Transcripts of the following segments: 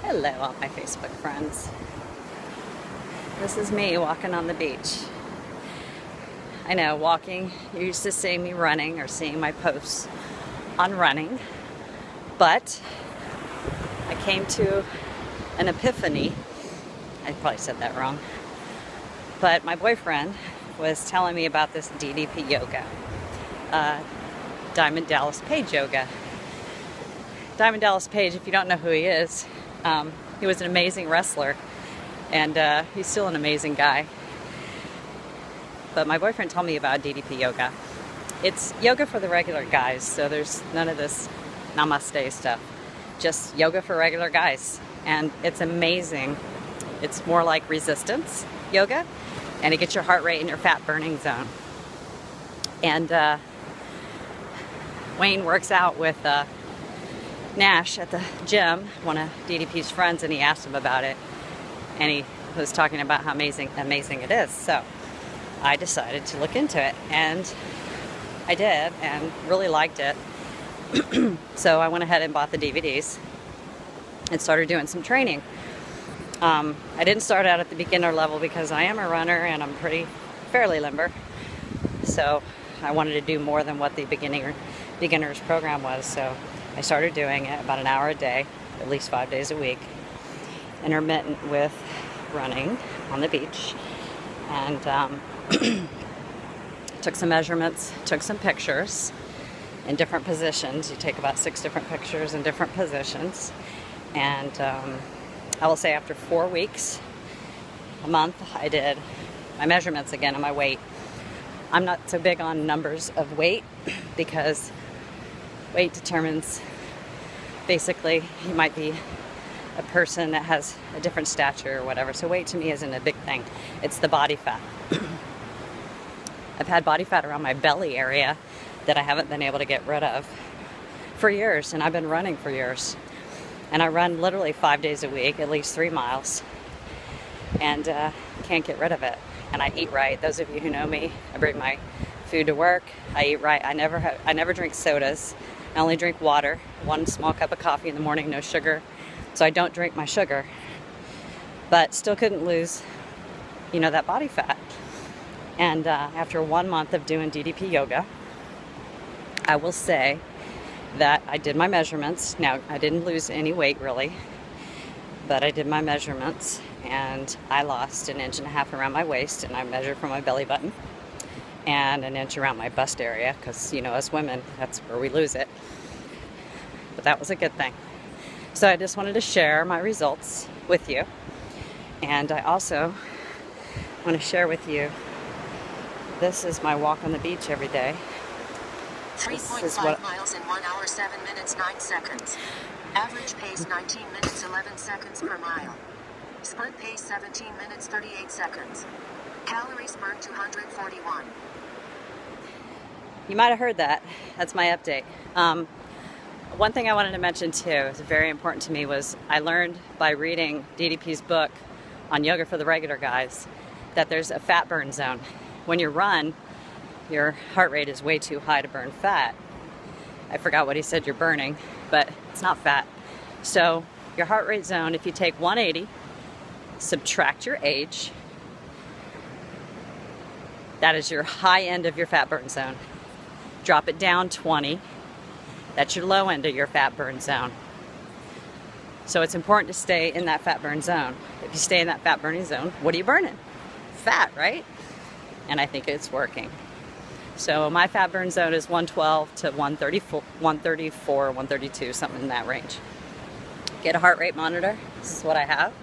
Hello, all my Facebook friends. This is me walking on the beach. I know, walking, you're used to seeing me running or seeing my posts on running, but I came to an epiphany. I probably said that wrong. But my boyfriend was telling me about this DDP Yoga, Diamond Dallas Page Yoga. Diamond Dallas Page, if you don't know who he is, he was an amazing wrestler, and he's still an amazing guy. But my boyfriend told me about DDP Yoga. It's yoga for the regular guys, so there's none of this namaste stuff. Just yoga for regular guys. And it's amazing. It's more like resistance yoga, and it gets your heart rate in your fat burning zone. And Wayne works out with Nash at the gym, one of DDP's friends, and he asked him about it, and he was talking about how amazing it is. So I decided to look into it, and I did, and really liked it. So I went ahead and bought the DVDs and started doing some training. I didn't start out at the beginner level because I am a runner and I'm fairly limber, so I wanted to do more than what the beginner's program was. So I started doing it about an hour a day, at least 5 days a week, intermittent with running on the beach, and took some measurements, took some pictures in different positions. You take about 6 different pictures in different positions, and I will say after 4 weeks, a month, I did my measurements again and my weight. I'm not so big on numbers of weight because weight determines, basically, you might be a person that has a different stature or whatever. So weight to me isn't a big thing. It's the body fat. I've had body fat around my belly area that I haven't been able to get rid of for years, and I've been running for years. And I run literally 5 days a week, at least 3 miles, and can't get rid of it. And I eat right. Those of you who know me, I bring my food to work. I eat right. I never drink sodas. I only drink water, 1 small cup of coffee in the morning, no sugar. So I don't drink my sugar, but still couldn't lose, that body fat. And after 1 month of doing DDP Yoga, I will say that I did my measurements. Now, I didn't lose any weight really, but I did my measurements, and I lost 1.5 inches around my waist, and I measured from my belly button, and 1 inch around my bust area, because, us women, that's where we lose it. But that was a good thing. So I just wanted to share my results with you. And I also want to share with you, this is my walk on the beach every day. 3.5 miles in 1 hour, 7 minutes, 9 seconds. Average pace 19 minutes, 11 seconds per mile. Sprint pace 17 minutes, 38 seconds. Calories burned 241. You might have heard that. That's my update. One thing I wanted to mention too, is very important to me, was I learned by reading DDP's book on yoga for the regular guys that there's a fat burn zone. When you run, your heart rate is way too high to burn fat. I forgot what he said you're burning, but it's not fat. So your heart rate zone, if you take 180, subtract your age, that is your high end of your fat burn zone. Drop it down 20, that's your low end of your fat burn zone. So it's important to stay in that fat burn zone. If you stay in that fat burning zone, what are you burning? Fat, right? And I think it's working. So my fat burn zone is 112 to 134, 132, something in that range. Get a heart rate monitor. This is what I have.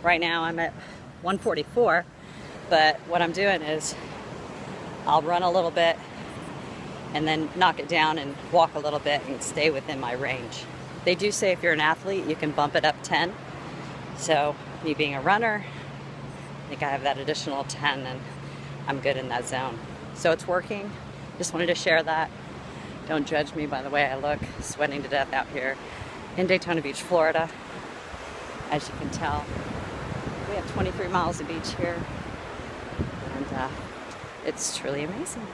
Right now I'm at 144, but what I'm doing is I'll run a little bit and then knock it down and walk a little bit and stay within my range. They do say if you're an athlete, you can bump it up 10. So me being a runner, I think I have that additional 10, and I'm good in that zone. So it's working. Just wanted to share that. Don't judge me by the way I look, sweating to death out here in Daytona Beach, Florida. As you can tell, we have 23 miles of beach here, and it's truly amazing.